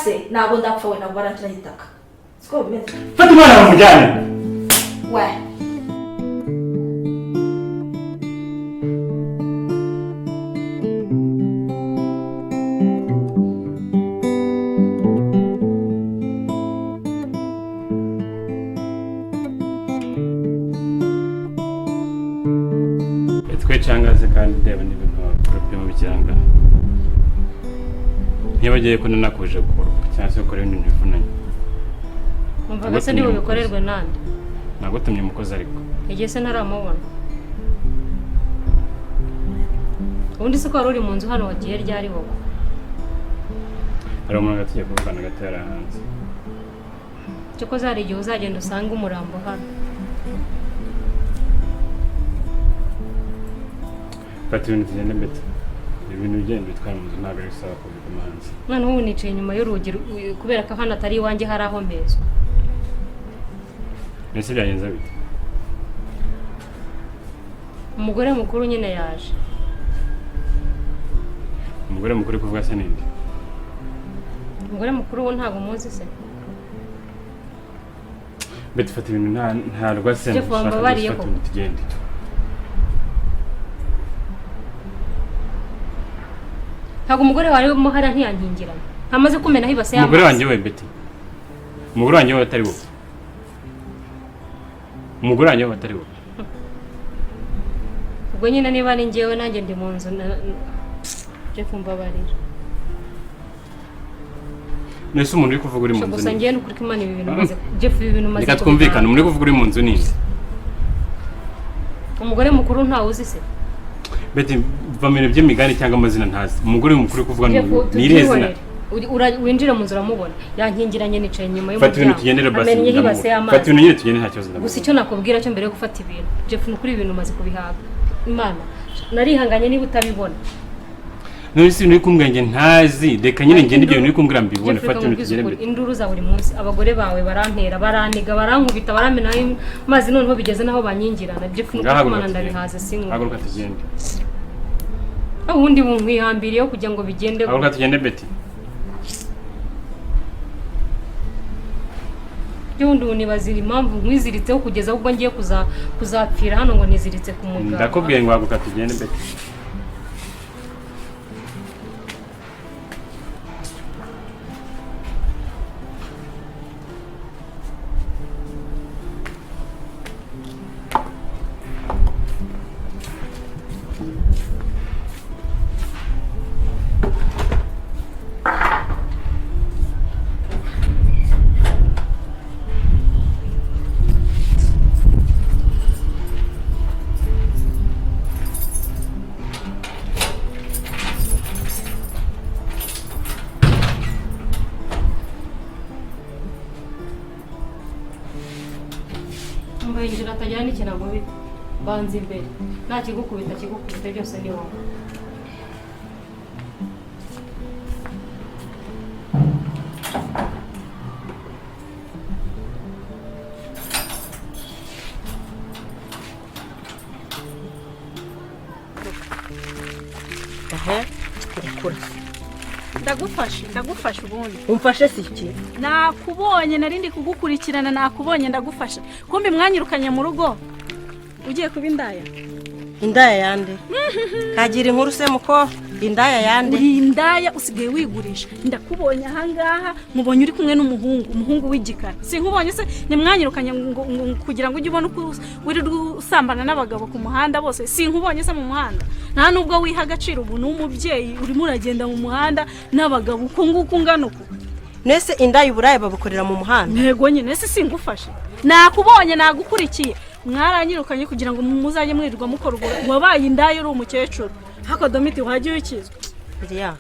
se ntabwo ndapfa we ntabwo barangira hitaka siko bimeze fata umwana bamujyane we Changaze kandi ndeba n'ibintu bakora bikiranga ntibagiye ko nanakuje gukora cyangwa se gukora ibintu bivunanye umva se niba bikorerwe nande nagutumye umukozi ariko igihe se ntaramubona ubundi se ko wari uri mu nzu hano wagiye ryari wowe hari umuntu gatiye kuvugana gatera hanze cyo ko zari igihe uzagenda usanga umurambo hano fata ibintu tugende mbete ibintu bigenda bitwara mu nzu ntabwo ari bisaba kubiguma hanze none ubu nicaye inyuma y'urugi kubera ko hano atari iwanjye hari aho meza mbese byagenze bite umugore mukuru nyine yaje umugore mukuru kuvuga se ninde umugore mukuru wo ntabwo muzi se mbete fata ibintu nta rwase mbabariyeho tugende ntabwo umugore warimo hara ntiyankingirana ntamaze kumenaho ibase y'amazi umugore wanjye we mbete umugore wanjye we atari wowe umugore wanjye we atari wowe ubwo nyine niba ari njyewe nanjye ndi mu nzu Jeff mbabarira nese umuntu uri kuvuga uri mu nzu gusa ngiye n'ukuri ko Imana ibi bintu maze Jeff ibi bintu maze reka twumvikane umuntu uri kuvuga uri mu nzu ninde umugore mukuru ntawe uzi se beti vamene by'imigani cyangwa amazina ntazi umugore mukuru kuvuga ni irihe zina winjira mu nzu uramubona yankingiranye nicaye inyuma fata ibintu tugendere basi fata ibintu nyine tugende nta kibazo gusa icyo nakubwira cyo mbere yo gufata ibintu Jeff n'ukuri ibintu maze kubihaga Imana narihanganye niba utabibona none si uri kumbwenge ntazi reka nyine ngende ibyo uri kumbwira mbibone fata ibintu tugende mbere induru za buri munsi abagore bawe barantera baraniga barankubita baramena mazi noneho bigeze naho banyingirana Jeff n'ukuri Imana ndabihaze sinko haguruka tugende ubundi bunkwihambiriyeho kugira ngo bigende haguruka tugende beti byundi unibazira impamvu nkwiziritseho kugeza ubwo ngiye kuzapfira hano ngo niziritse ku mugabo ndakubwiye ngo haguruka tugende beti injira atajyana n'ikintu bita banza imbere nta kigukubita byose ni wowe ndagufasha ubundi umfashe si iki nakubonye narindi kugukurikirana nakubonye ndagufasha kumbe mwanyirukanye mu rugo ugiye kuba indaya yande kagira inkuru se muko indaya yande uri indaya usigaye wigurisha ndakubonye ahangaha mubonye uri kumwe n'umuhungu w'igikara sinkubonye se nimwanyirukanye kugira ngo ujye ubona uko wirirwa usambana n'abagabo ku muhanda bose sinkubonye se mu muhanda nta nubwo wiha agaciro ubu n'umubyeyi urimo uragenda mu muhanda n'abagabo uko nguko ungana uko nese indaya uburaye babukorera mu muhanda ntego nyine nese singufashe nakubonye nagukurikiye mwaranyirukanye kugira ngo muzajye mwirirwa mukora wabaye indaya uri umukecuru hako Domiti wagiye ukizwa biriya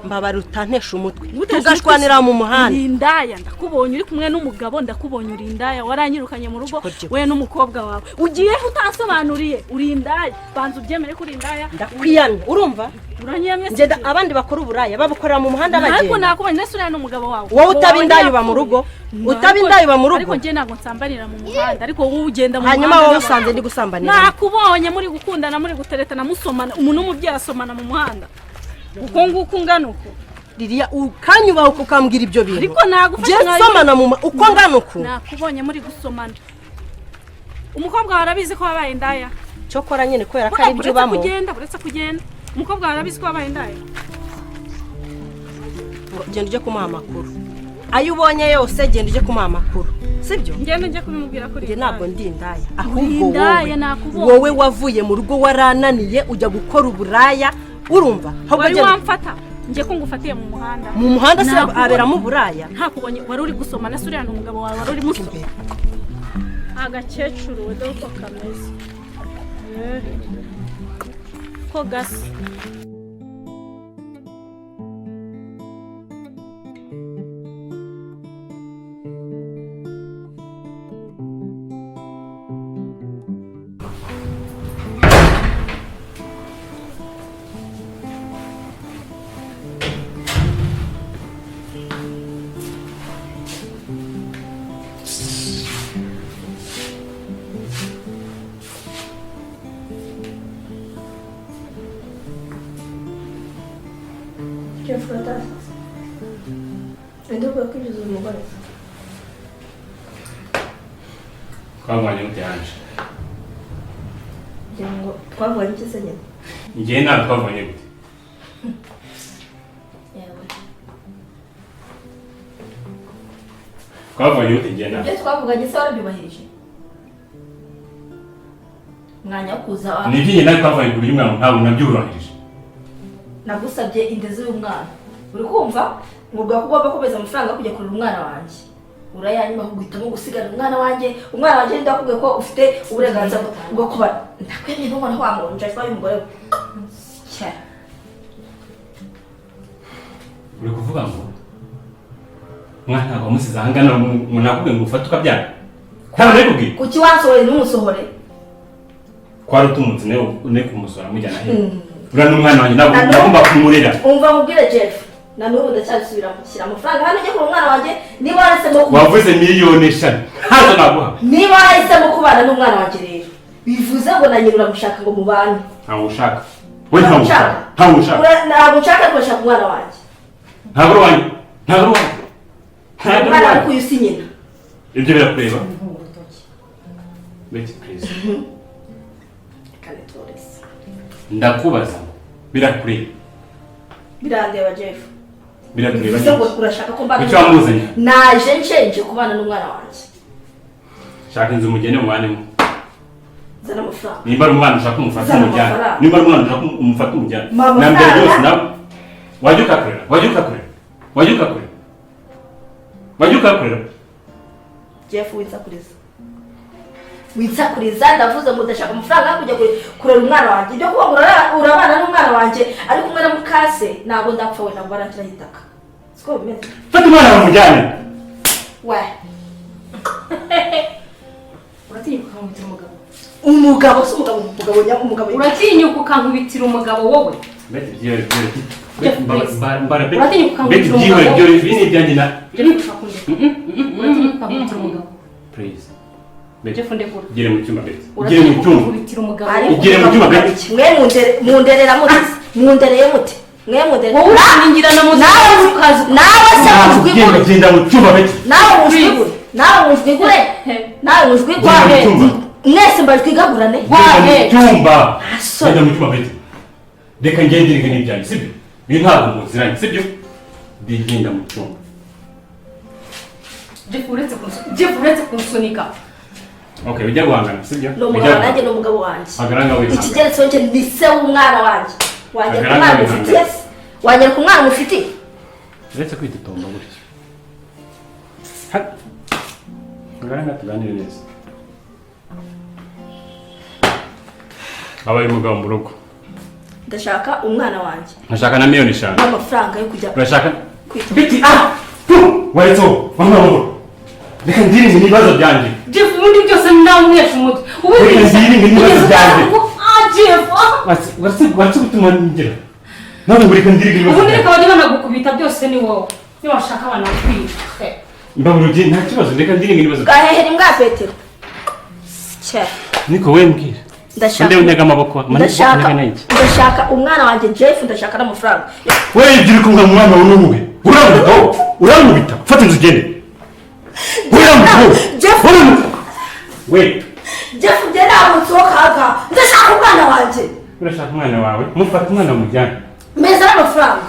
mbabara utantesha umutwe tugashwanira mu muhanda indaya ndakubonye uri kumwe n'umugabo ndakubonye uri indaya waranyirukanye mu rugo we n'umukobwa wawe ugiye utasobanuriye uri indaya banza ubyemere ko uri indaya ndakwiyamye urumva uranyemye ngenda abandi bakora uburaya babukorera mu muhanda bagenda ariko nakubonye nese uri n'umugabo wawe wowe utabindaye uba mu rugo utabindaye uba mu rugo ariko ngiye ntabwo nsambanira mu muhanda ariko wowe ugenda mu muhanda hanyuma wowe usanze ndi gusambanira nakubonye muri gukundana muri guteretana musomana umuntu w'umubyeyi asomana mu muhanda uko nguko ungana uko Liliya ukanyubaha ukambwira ibyo bintu ariko nagufasha somana mu uko ngana uko nakubonye muri gusomana umukobwa warabizi ko wabaye indaya cyokora nyine kwera kari ibyo bamo buretse kugenda umukobwa warabizi ko wabaye indaya genda uje kumuha amakuru ayo ubonye yose genda uje kumuha amakuru sibyo ngende nje kubimubwira kuri nge ntabwo ndi indaya ahubwo wowe wavuye mu rugo warananiye ujya gukora uburaya urumva wari wamfata nje ko ngufatiye mu muhanda se aberamo uburaya ntakubonye wari uri gusomana se uriya umugabo wawe wari uri musomana agakecuru we dore uko kameze ko gasa twavanye muteyanje ngo twavanye iki se nyine ngiye ntabwo twavanye gute twavanye gute ngiye ntabwo ibyo twavuganye se warabyubahirije mwanya wo kuza ni iby'ingenzi nawe twavanye ku buryo umwana ntabwo nabyubahirije nagusabye indezi y'umwana uri kumva ngubwa ko ugomba kubeza amafaranga kujya kurera umwana wanjye urayanyuma guhitamo gusigara umwana wanjye ndakubwiye ko ufite uburenganzira bwo kuba ndakwemeye n'umwana wamunja ariko y'umugore we uri kuvuga ngo umwana ntabwo wamusize ahangana umuntu akubwiye ngo ufate ukabyara ntabwo nari kubwira kuki wansohore ntumusohore kwari utumutse ne kumusohora mujyana he uriya n'umwana wanjye nagomba kumurera umva mubwire Jeff na n'ubu ndacyabisubira mushyira amafaranga hano ujye kurera umwana wanjye niba wahisemo wavuze miliyoni 5 ntazo naguha niba wahisemo kubana n'umwana wanjye rero bivuze ngo na nyina uramushaka ngo mubane ntawe ushaka we ntawe ushaka ntabwo nshaka kurashaka umwana wanjye ntabwo uri wanjye umwana ari kuyusi nyina ibyo birakureba beti please ndakubaza birakureba birandeba Jeff birakureba bivuze ngo urashaka ko mbana icyo wamuzanye naje ncenje kubana n'umwana wanjye shaka inzu mugene mubanemo zana amafaranga nimba ari umwana ushaka umufata umujyana nimba ari umwana ushaka umufata umujyana na mbere byose nawe wajya ukakorera Jeff winsakuriza ndavuze ngo ndashaka amafaranga yo kujya kurera umwana wanjye ibyo kuba urabana n'umwana wanjye ari kumwe na mukase ntabwo ndapfa we ntabwo barantira hitaka siko bimeze fata umwana wamujyane we uratinyuka ukankubitira umugabo uratinyuka ukankubitira umugabo wowe beti please Jeff ndekura gire mu cyumba beti gire mu cyumba ukankubitira umugabo gire mu cyumba beti munderera mundereye muti wowe uranyingirana mu nawe se ugenda genda mu cyumba beti nawe mujwigure mwese mbajwigagurane genda mu cyumba beti reka ngenderege n'ibyanjye sibyo ibi ntabwo muziranye sibyo ndigenda mu cyumba Jeff uretse kunsunika okay ujya guhangana sibyo n'umugabo nanjye n'umugabo wanjye agaranga we ikigeretso cye ni se w'umwana wanjye wanyereka umwana mufitiye wanyereka umwana mufitiye uretse kwitotomba gutyo agaranga tuganire neza abaye umugabo mu rugo ndashaka umwana wanjye ndashaka na miliyoni 5 n'amafaranga yo kujya urashaka kwita biti waitso wamama reka ndiringe n'ibibazo byanjye Jeff ubundi byose ndamwesha umutwe reka ndiringe n'ibibazo byanjye Jeff watse gutuma ngira none ngo reka ndiringe n'ibibazo ubundi reka bajye banagukubita byose ni wowe niba washaka banakwica mbaburugiye nta kibazo reka ndiringe n'ibibazo gahehera imbwa Petero cya niko we mbwira Nde unyega amaboko. Ndashaka umwana wanjye Jeff, ndashaka n'amafaranga. Wewe ibyo uri kumwe umwana wawe n'uruhe? Uramubita. Fata inzu ugende. Jeff. Wait. Jeff njye ntabwo nsohoka. Ndashaka umwana wanjye. Urashaka umwana wawe? Mufata umwana mujyane. Meza n'amafaranga.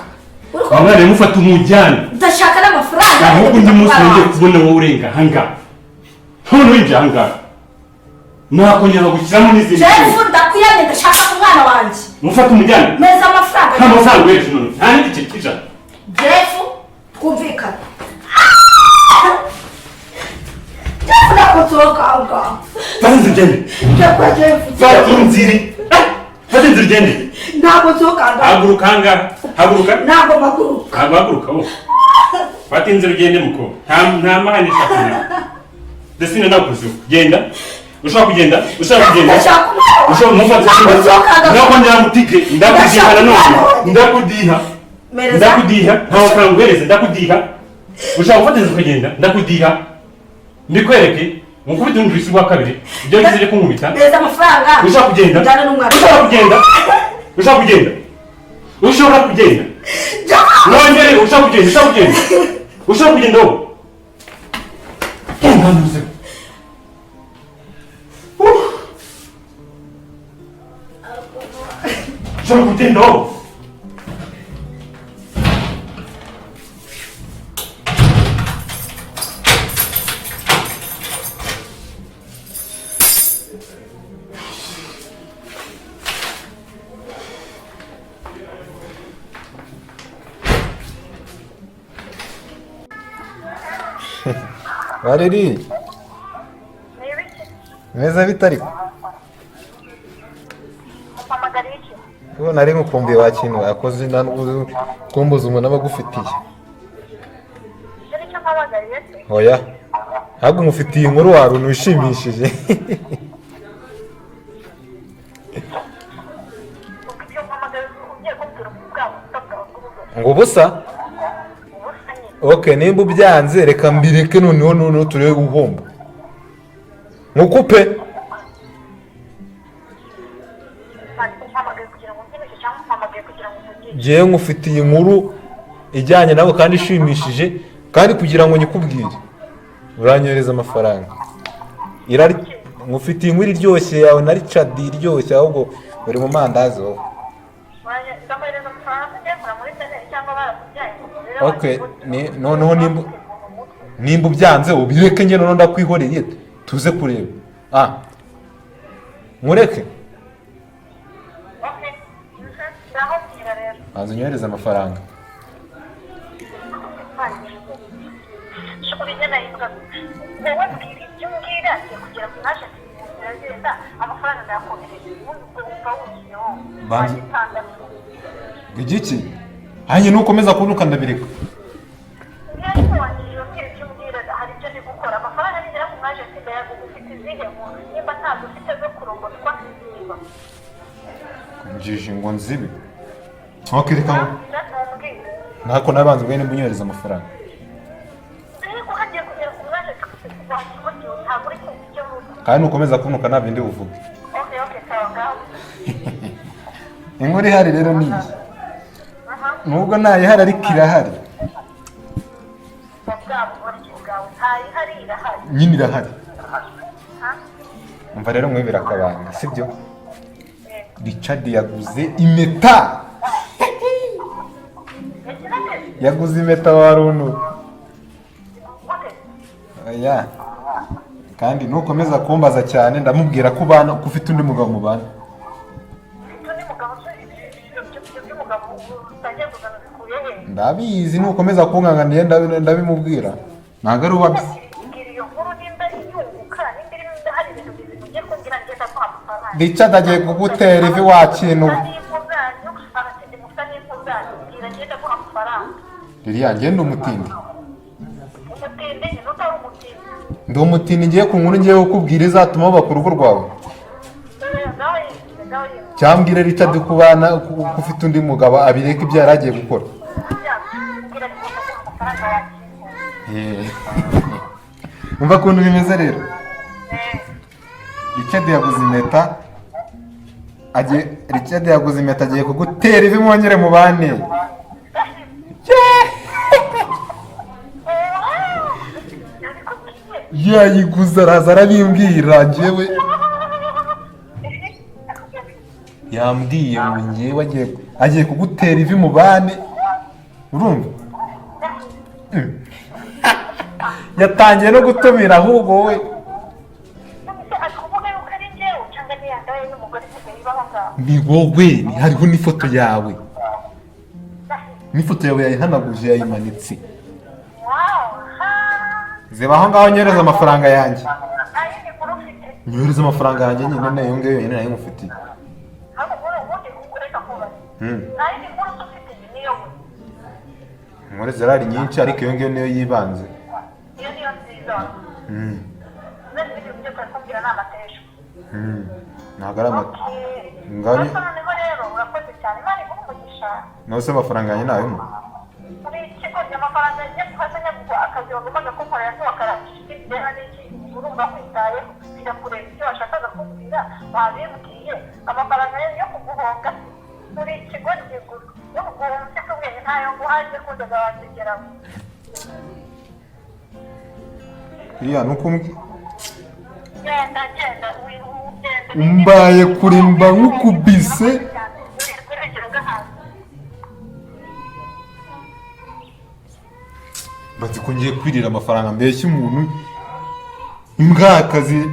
Umwana mufata umujyane. Ndashaka n'amafaranga. Ahubwo undi munsi ngiye kubona wowe urenga hanga. None winjye hanga. Nakongera gushyiramo n'izindi. Jeff ndakwiyamye, ndashaka umwana wanjye. Mufata umujyane. Meza amafaranga. Nta mafaranga weje none. Nta n'igiceri kija. Jeff twumvikana. Jeff ndakutoka hanga. Fata inzu ugende. Fata inzu ugende. Ntabwo nsohoka hanga. Haguruka hanga. Haguruka. Ntabwo maguruka. Haguruka wo. Fata inzu ugende muko. Nta mahane shaka. Desina nakuzo. Genda. Ushaka kugenda? Ushaka mufata ndakongera mutike ndakudiha nanone ndakudiha nta mafaranga uhereza ndakudiha. Ushaka gufata inzu ukagenda ndakudiha ndikwereke mukubita umvisi wa kabiri ibyo ngizire kunkubita. Neza amafaranga. Ushaka kugenda? Ushaka kugenda nongere ushaka kugenda wowe ushaka kugenda wowe. Valeri meza bitari ko nari ngukumbuye wakintu akoze nanu kumbuza umuntu abagufitiye. Oya ahubwo ngufitiye inkuru waruntu wishimishije. Ngo busa okay, nimba ubyanze reka mbireke noneho turebe guhomba nkukupe. Jewe ngufitiye inkuru ijyanye nabo kandi ishimishije kandi kugira ngo nyikubwire uranyohereza amafaranga. Ngufitiye inkuru iryoshye yawe na Richard iryoshye ahubwo uri mu mandazi wowe. Okay, noneho nimba ubyanze ubireke njye noneho ndakwihoreye tuze kureba. Mureke banza unyohereze amafaranga. Igiki hanye nukomeza kunuka ndabireka. Njije ngo nzibe. Okay, reka ntako nabanze ubwene mbunyohereza amafaranga. Kandi nukomeza kunuka nabindi uvuge. Okay, sawa. Inkuru ihari rero ni nubwo ntayihari ariko irahari. Nyine irahari. Umva rero mwibira akabanga sibyo? Richard yaguze impeta. Yaguze impeta waruntu. Oya. Kandi nukomeza kumbaza cyane ndamubwira ko bana ufite undi mugabo mubana. Ndabizi nukomeza kunganganiye ndabimubwira. Ntago ari uwabise. Richard agiye kugutera ivi wakintu. Lilian ngende umutindi. Ndi umutindi ngiye ku nkuru ngiye kukubwira izatuma baba ku rugo rwawe. Cyambwire Richard kubana ufite undi mugabo abireka ibyo yaragiye gukora. Umva kuntu bimeze rero. Richard yaguze impeta Richard yaguze impeta agiye kugutera ivi mwongere mubane. Yayiguze araza arabimbwira njyewe. Yambwiye ngo njyewe agiye kugutera ivi mubane. Urumva? Yatangiye no gutumira ahubwo wowe. Ni wowe, hariho n'ifoto yawe. N'ifoto yawe yayihanaguje yayimanitse. Ziba aho ngaho nyereza amafaranga yanjye. Nyohereza amafaranga yanjye nyine nayo ngeyo nyine nayo mufitiye. Muri zirari nyinshi ariko iyo ngiyo niyo yibanze. Ntabwo ari amata. Nganye. Nose amafaranga yanjye nayo mu. Iya nukumbi. Mbaye kurimba nkukubise. Bati kungiye kwirira amafaranga mbeshye umuntu imbwakazi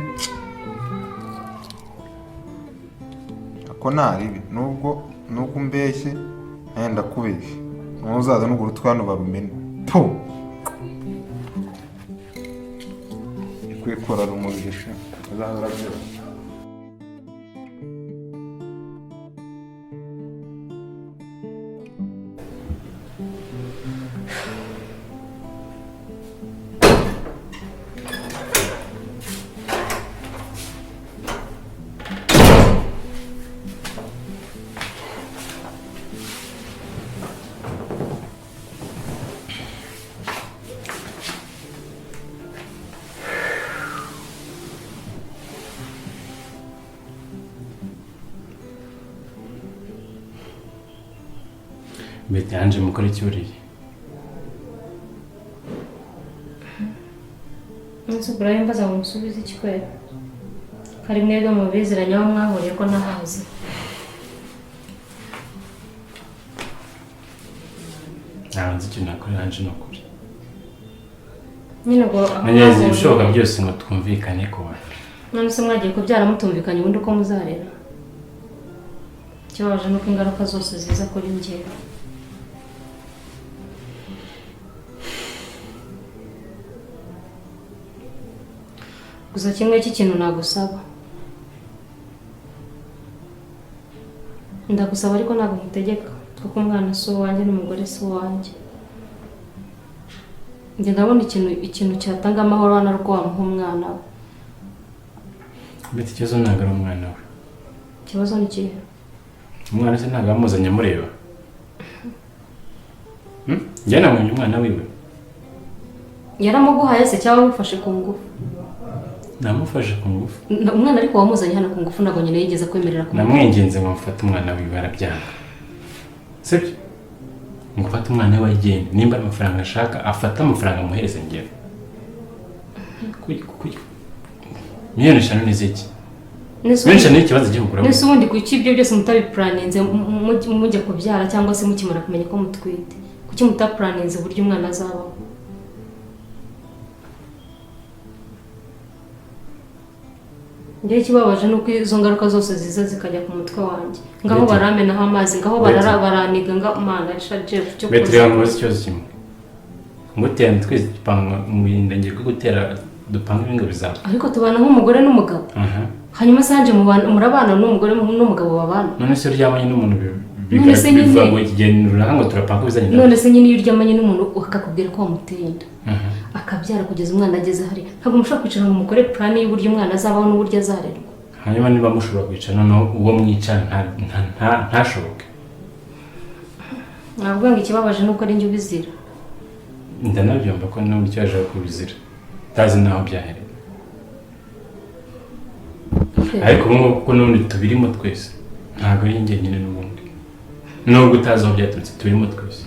ako naribi nubwo mbeshye nenda kubeshye nuzaza n'uguru twano barumene po ikwekora rumugisha uzahora byo. Beti yanje mukora icyuriye. Nse Brian baza umusubiza ikikwera. Kari mwega mu biziranye aho mwahuriye ko nahazi. Nzi ikintu nakora yanje no kuri. Nyine ngo Nanyeze ibishoboka byose ngo twumvikane ko bari. None se mwagiye kubyara mutumvikanye ubundi uko muzarera. Kibaje nuko ingaruka zose ziza kuri njyewe. Gusa kimwe cy'ikintu nagusaba. Ndagusaba ariko ntabwo nkutegeka kuko umwana si uwanjye n'umugore si uwanjye. Njye ndabona ikintu cyatanga amahoro hano ari uko wamuha umwana we. Beti ikibazo ntabwo ari umwana we. Ikibazo ni ikihe? Umwana se ntabwo yamuzanye amureba. Njye namwenye umwana wiwe. Yaramuguhaye se cyangwa wamufashe ku ngufu? Namufashe ku ngufu. Umwana ariko wamuzanye hano ku ngufu ntabwo nyine yigeze kwemerera ku. Namwengenze ngo mfate umwana wiwe arabyanga. Sibyo? Ngo mfate umwana we agende nimba amafaranga ashaka afata amafaranga amuhereze ngero. Miliyoni 5 n'iziki. Menshi ni ikibazo cy'ubugura. Nese ubundi kuki ibyo byose mutabiplaninze mujye kubyara cyangwa se mukimara kumenya ko mutwite. Kuki mutaplaninze buryo umwana azabaho? Ngiye kibabaje nuko izo ngaruka zose ziza zikajya ku mutwe wanjye. Ngaho baramenaho amazi, ngaho baraniga Mana rishaje cyo kuza. Betri yamuze ikibazo kimwe. Ngutera twese panga mwindenge ko gutera dupanga ibingo bizaba. Ariko tubana nk'umugore n'umugabo. Hanyuma sanje murabana n'umugore n'umugabo babana. None se uryamanye n'umuntu biva ngo ikigenura ngo turapanga bizanye. None se nyine iyo uryamanye n'umuntu ukakubwira ko wamuteye inda. Akabyara kugeza umwana ageze hari. Ntabwo mushobora kwicara ngo mukore plan y'uburyo umwana azabaho n'uburyo azarerwa. Hanyuma niba mushobora kwicara noneho uwo mwicara ntashoboke. Ntabwo ngo ikibabaje nuko ari njye ubizira. Ndanabyumva ko n'uburyo cyaje kubizira. Tazi naho byahereye. Ariko ngo kuko n'undi tubirimo twese ntabwo ari njye nyine n'ubundi nubwo utazi aho byaturutse turimo twese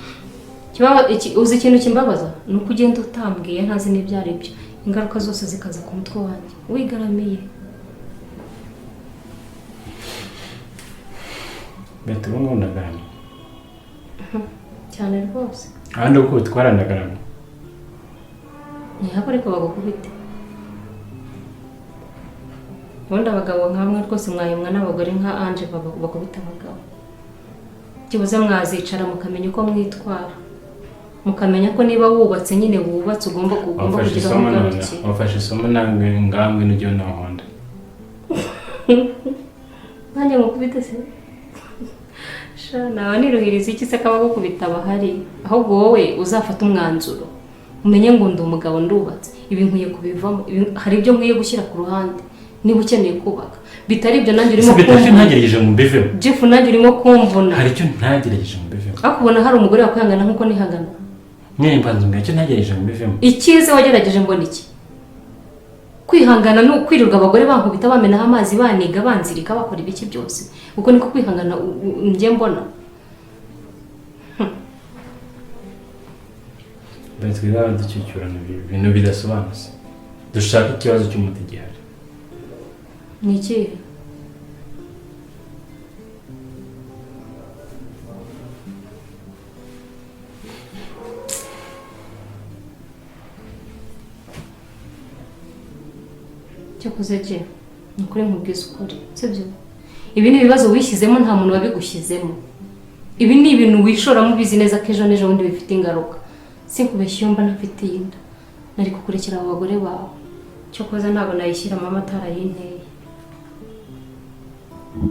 uzi ikintu kimbabaza ni uko ugenda utambwiye ntazi n'ibyo ari byo ingaruka zose zikaza ku mutwe wanjye wigaramiye. Beto ubu ngubu ndagaramye cyane rwose. ahandi uko twarandagaramye ntihaba ariko bagukubite. ubundi abagabo nkamwe rwose mwahembwa n'abagore nka Ange bakubita abagabo. Kibuze mwazicara mukamenya uko mwitwara, mukamenya ko niba wubatse nyine wubatse ugomba kugira aho ugarukiye. wafashe isomo nangwe ngambwe n'ujyeho n'ahonda nanjye mukubite se nawe niruhiriza iki se kaba gukubita abahari, ahubwo wowe uzafata umwanzuro umenye ngo ndi umugabo ndubatse, ibi nkwiye kubivamo, hari ibyo nkwiye gushyira ku ruhande niba ukeneye kubaka, bitari ibyo nanjye urimo kumvuna. ntagerageje mu mbivemo Jeff, nanjye urimo kumvuna. hari icyo ntagerageje mu mbivemo akubona hari umugore wakwihangana nkuko nihangana. nyine mbanza mbwira icyo ntagerageje mu mbivemo. Ikize wagerageje mbona iki? Kwihangana ni ukwirirwa abagore bankubita bamenaho amazi baniga banzirika bakora ibiki byose, uko niko kwihangana njye mbona. Twiga ducyucyurana ibintu bidasobanutse, dushaka ikibazo cy'umuti gihari. Ni ikihe? cyakoze je nukuri nkubwiza ukuri sibyo, ibi ni ibibazo wishyizemo nta muntu wabigushyizemo, ibi ni ibintu wishoramo ubizi neza ko ejo n'ejo bundi bifite ingaruka. Sinkubeshye mba ntafite inda nari kukurikira abo bagore bawe, cyakoze ntabwo nayishyiramo amatara y'inteye.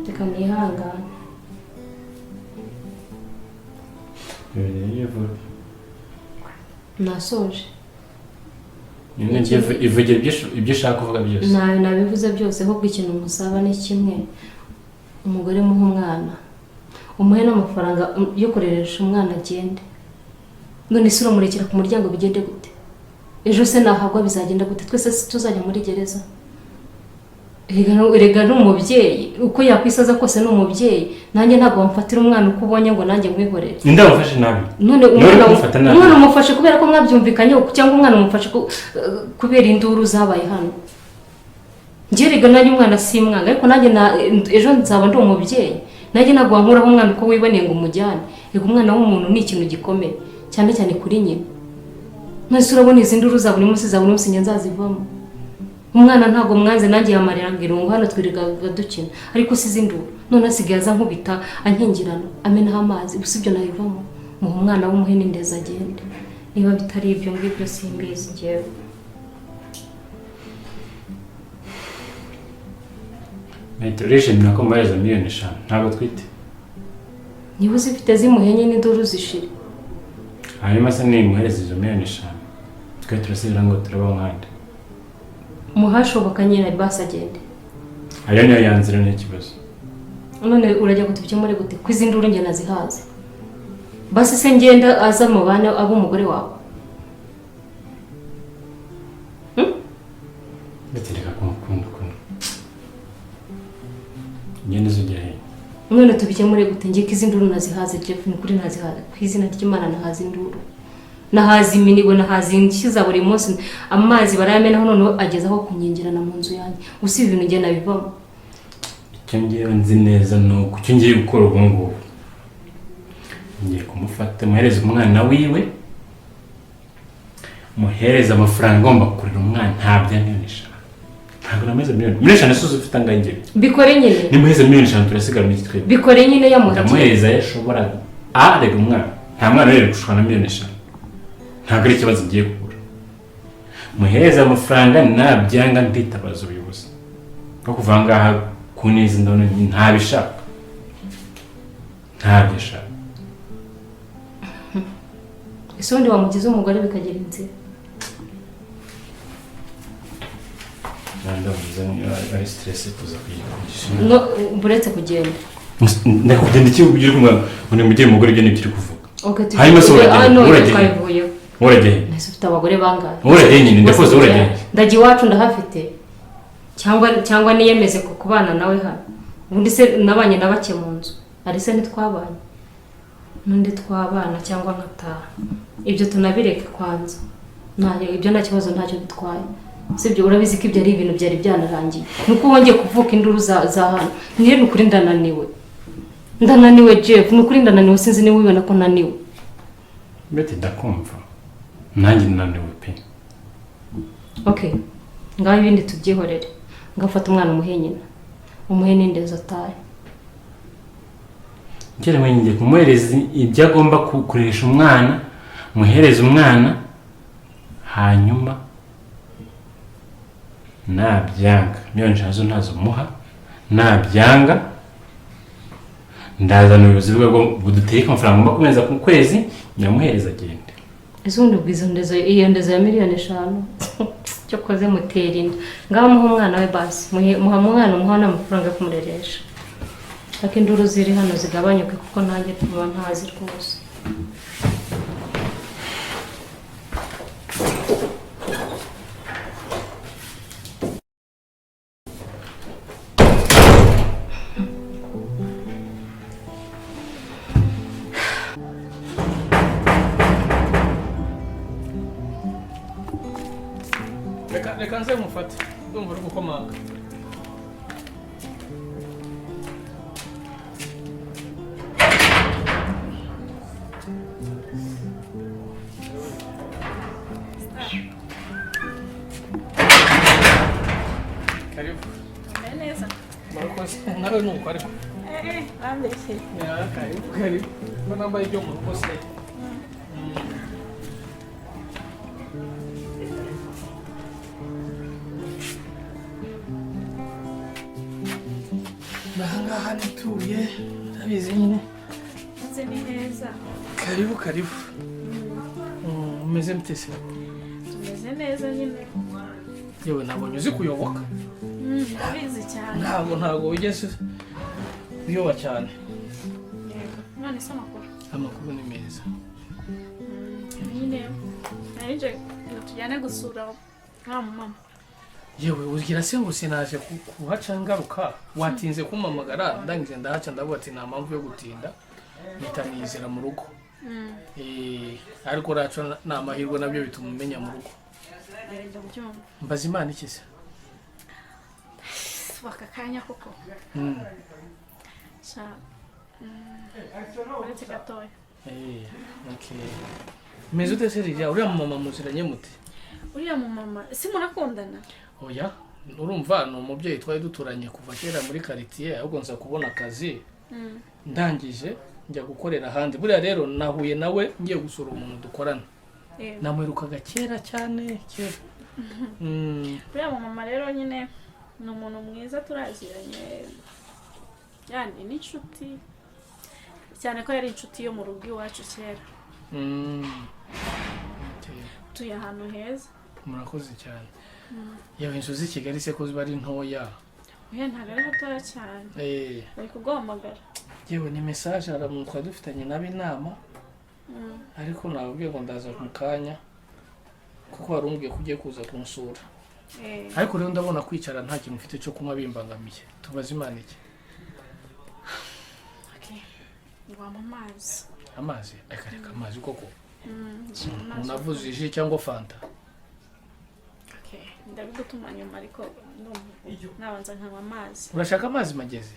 Reka nihangane. Nasoje ivugira ibyo ushaka kuvuga byose. nabivuze byose, ahubwo ikintu musaba ni kimwe, umugore muha umwana umuhe n'amafaranga yo kureresha umwana agende. None se uramurekera ku muryango bigende gute? Ejo se nahagwa bizagenda gute? Twese tuzajya muri gereza. Erega n'umubyeyi uko yakwisaza kose n'umubyeyi, nanjye ntabwo wamfatira umwana uko ubonye ngo nanjye mwihorere. Ninde wafashe nabi? None umwana umufashe kubera ko mwabyumvikanye, cyangwa umwana umufashe kubera induru zabaye hano? Njye rega nanjye umwana simwanga, ariko nanjye ejo nzaba ndi umubyeyi, nanjye ntabwo wankuraho umwana uko wiboneye ngo umujyane. Rega umwana w'umuntu ni ikintu gikomeye cyane cyane kuri nyina. Mwese urabona izi nduru za buri munsi njye nzazivamo. Umwana ntabwo mwanze nanjye yamarira irungu hano twirigaga dukina, ariko si izinduru none asigaye aza nkubita ankingirana amenaho amazi, gusa ibyo nabivamo. Muha umwana w'umuhini ndeza agende, niba bitari ibyo ngibyo simbizi njyewe. Turishimira ko muhereza miliyoni 5 ntabwo twite. Niba uzifite zimuhenye n'induru zishire, hanyuma se nimuhereza izo miliyoni 5 twe turasubira ngo turaba umwanda muhashoboka nyine basi agende. ayo niyo yanzira n'ikibazo. None urajya kutubikemure gute ko izi nduru njye nazihaze? Basi se ngenda aza mu bana abo umugore wawe. Betereka kumukunda ukuntu ngende zugera he? None tubikemure gute ngiye ko izi nduru nazihaze Jeff? Ni kuri nazihaze ku izina ry'Imana, nahaze induru, nahaze iminigo, nahaze inshiza buri munsi, amazi barayamenaho none agezaho kunyingirana mu nzu yanjye. Usiba ibintu njye nabivamo. Icyo ngiye nzi neza nuko icyo ngiye gukora ubu ngubu ngiye kumufata muhereza umwana wiwe, muhereza amafaranga ngomba kurira umwana, ntabyo anyonesha. Ntabwo nameze miliyoni 5 suzu ufite angaye. Bikore nyine. Nimuhereza miliyoni 5 turasigara mu gitwe. Bikore nyine yamuha. Muhereza yashobora rega umwana. Nta mwana rero gushwana miliyoni 5. Ntabwo ari ikibazo ngiye kugura. Muhereza amafaranga nabyanga nditabaza ubuyobozi. Ko kuva ngaha kuniza ndone ntabishaka. Ntabishaka. Ese undi wamugize umugore bikagera inzira. Ndavuze ari stress kuza kuyigisha. No buretse kugenda. Ndakugenda iki ugira kumwe ngo mugiye umugore byo nibyo kuvuga. Okay, hanyuma so uragenda. Uragenda. Nese ufite abagore bangahe? Uragenda nyine ndakoze uragenda. Ndagiye iwacu ndahafite. Cyangwa niyemeze kubana nawe hano. ubundi se nabanye na bake mu nzu ari se ntitwabanye n'undi twabana cyangwa nkataha ibyo tunabireke kwanza ibyo nta kibazo ntacyo bitwaye sibyo urabizi ko ibyo ari ibintu byari byanarangiye nuko wongeye kuvuka induru za hano niyo nukuri ndananiwe Jeff nukuri ndananiwe sinzi niwe ubona ko naniwe Beti ndakumva nanjye naniwe pe okay ngaho ibindi tubyihorere ngafata umwana umuhe nyina umuhe n'indezo ataye Njyewe ngiye kumuhereza ibyo agomba kuresha umwana muhereza umwana hanyuma nabyanga miliyoni 5 ntazo muha nabyanga ndazana ubuyobozi bwo buduteka amafaranga ngomba kumeza ku kwezi nyamuhereza agende izundi bwizondezo iyo ndezo ya miliyoni 5 cyo koze mutera inda ngaho muha umwana we basi muha umwana umuhana amafaranga yo kumureresha akinduru ziri hano zigabanyuke kuko nanjye tuba ntazi rwose reka nze mufate ndumva uri gukomanga karibu neza murakoze nawe nuko ariko bambeshye karibu ko nambaye ibyo mu rugo se ngaha nituye ndabizi nyine nze ni neza karibu umeze mute se tumeze neza nyine yewe nabonye uzi kuyoboka ndabizi cyane ntabwo wigeze uyoba cyane none se amakuru ni meza nyine naje tujyane gusura mama yewe ugira se ngo sinaje kuhaca ngaruka watinze kumamagara ndangije ndahaca ndavuga ati nta mpamvu yo gutinda nitanizera mu rugo ariko raco ni amahirwe nabyo bituma umenya mu rugo mbaza Imana iki se waka kanya koko uretse gatoya okay meze ute se rya uriya mama muziranye mute uriya mama si murakundana oya urumva ni umubyeyi twari duturanye kuva kera muri quartier ahubwo nza kubona akazi ndangije njya gukorera ahandi buriya rero nahuye nawe ngiye gusura umuntu dukorana namwirukaga kera cyane kera uriya mama rero nyine ni umuntu mwiza turaziranye yani n'inshuti cyane ko yari inshuti yo mu rugo iwacu kera tuye ahantu heza murakoze cyane yewe inzu z'i Kigali se ko ziba ari ntoya ntabwo ari hatoya cyane bari kuguhamagara yewe ni message twari dufitanye nabo inama ariko nababwiye ngo ndaza mu kanya kuko warumbwiye ko ugiye kuza kunsura ariko rero ndabona kwicara nta kintu mfite cyo kunywa bimbangamiye tubaze Imana iki ngwamo amazi reka amazi koko unavuze ji cyangwa fanta ndabigutuma nyuma ariko nabanza nkanywa amazi urashaka amazi mageze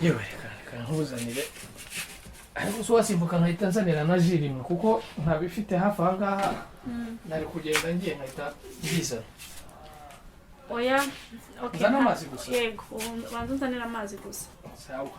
yewe reka nkuzanire ariko so wasimbuka nkahita nzanira na ji rimwe kuko ntabifite hafi aha ngaha nari kugenda ngiye nkahita ngizana oya nzana amazi gusa yego banza nzanira amazi gusa sawa